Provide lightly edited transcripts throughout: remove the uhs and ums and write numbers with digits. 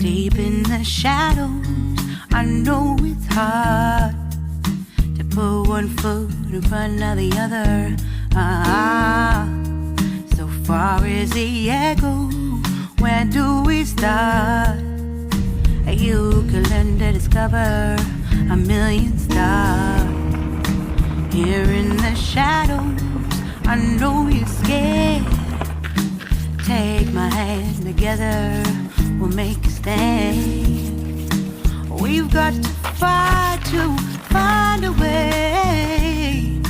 Deep in the shadows, I know it's hard to put one foot in front of the other. So far as the echo, where do we start? You can learn to discover a million stars. Here in the shadows, I know you're scared. Take my hand together, we'll make a stand. We've got to fight to find a way.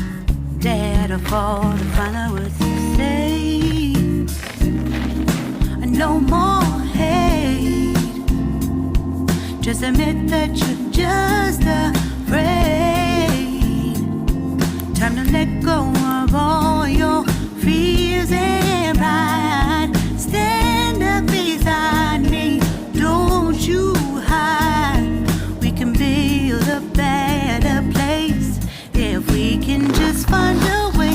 Dare to fall to find out what to say. No more hate. Just admit that you're just afraid. Time to let go of all your fears and pride. Stand up beside me, don't you hide. We can build a better place if we can just find a way.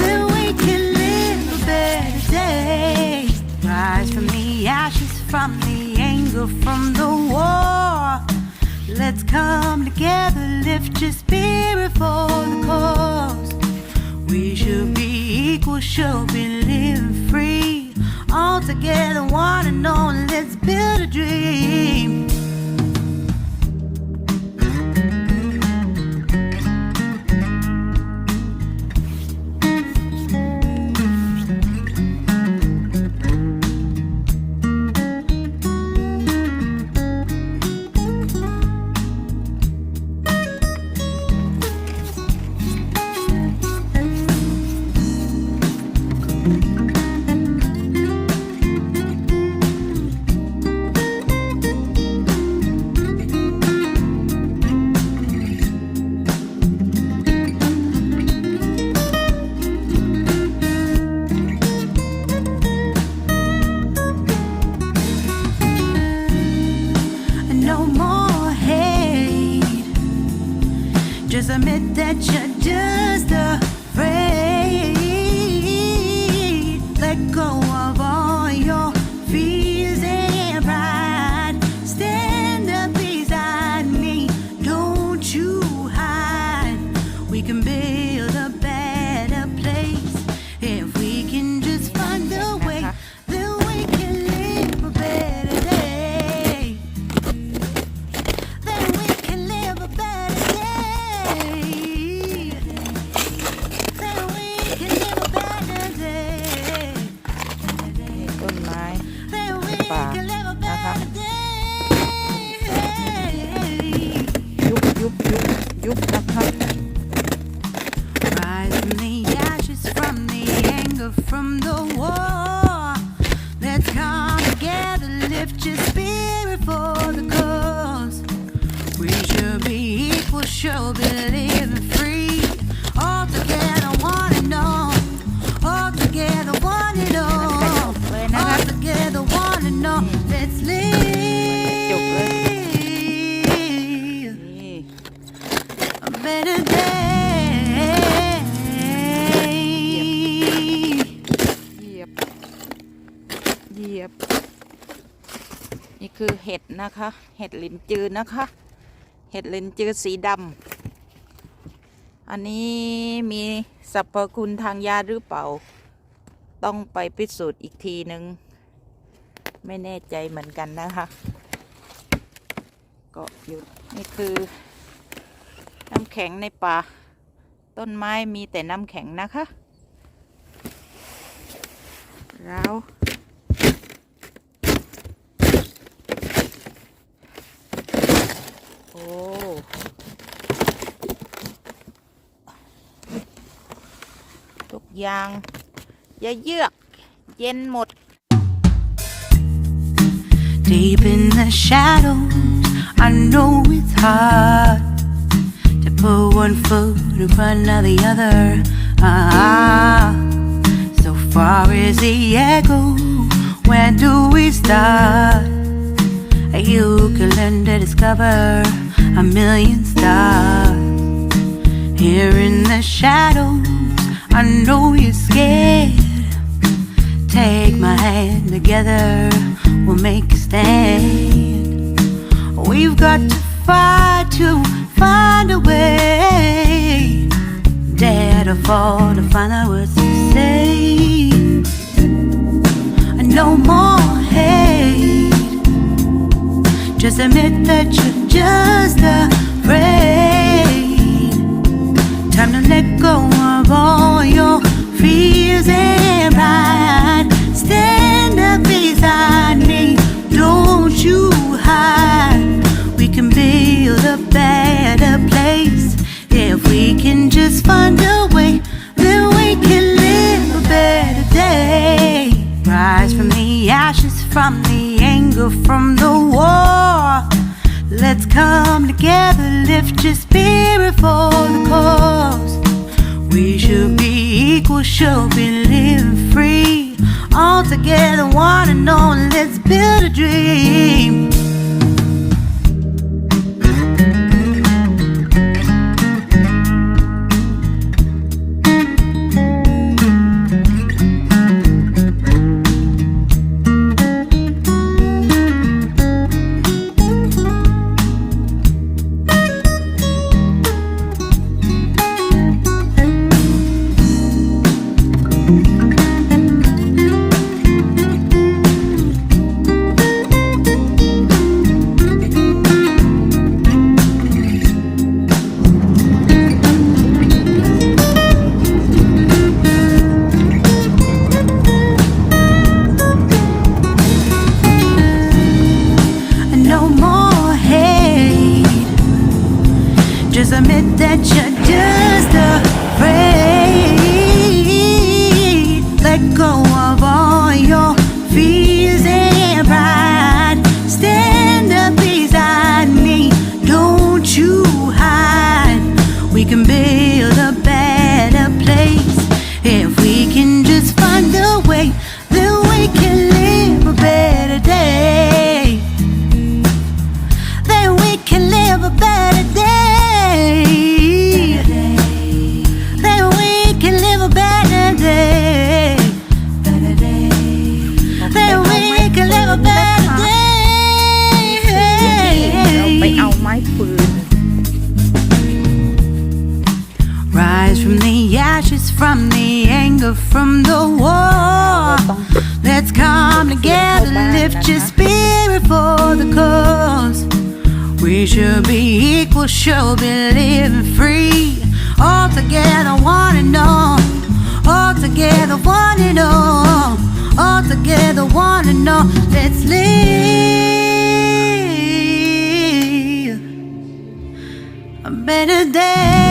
Then we can live a better day. Rise from the ashes, from the anger, from the war. Let's come together, lift your spirit for the cause. We should be equal, should be living free. All together, one and all, let's build a dream. Just admit that you're just afraid. Let go of all your fears and pride. Stand up beside me, don't you hide. We can build a better place if we can just find a way. Then we can live a better day. Then we can live a better day. ต้นไม้ป่านะคะยุบนะคะ Rise from the ashes, from the anger, from the war. Let's come together, lift your spirit for the cause. We should be equal, should be living free. All together, one and all. All together, one and all. All together, one and all. Let's live a better day. เหยียบนี่คือเห็ดนะคะเห็ดลิ้นจือนะคะเห็ดลิ้นจือสีดำอันนี้มีสรรพคุณทางยาหรือเปล่าต้องไปพิสูจน์อีกทีนึงไม่แน่ใจเหมือนกันนะคะก็อยู่นี่คือน้ำแข็งในป่าต้นไม้มีแต่น้ำแข็งนะคะแล้วโอ้ทุกอย่างอย่าเยือกเย็นหมด Deep in the shadows, I know it's hard to put one foot in front of the other. So far as the echo, where do we start? You can learn to discover a million stars. Here in the shadows, I know you're scared. Take my hand together, we'll make a stand. We've got to fight to find a way. Dare to fall to find out what to say. No more hate. Just admit that you're just afraid. Time to let go of all your fears and pride. Stand up beside me, don't you hide. We can build a better place. If we can just find a way, then we can live a better day. Rise from the ashes, from the anger, from the war. Let's come together, lift your spirit for the cause. We should be equal, should be living free. All together, one and all, let's build a dream. Just admit that you're just afraid. Let go of all your fears and pride. Stand up beside me, don't you hide. We can build a better place. If we can just find a way, then we can live a better day. Then we can live a better day. Then we can live a better day. Then we can live a better day. เราไปเอาไม้ฟืน Rise from the ashes, from the anger, from the war. Let's come together, lift your spirit for the cause. We should be equal, should be living free. All together, one and all. All together, one and all. All together, one and all. Let's live a better day.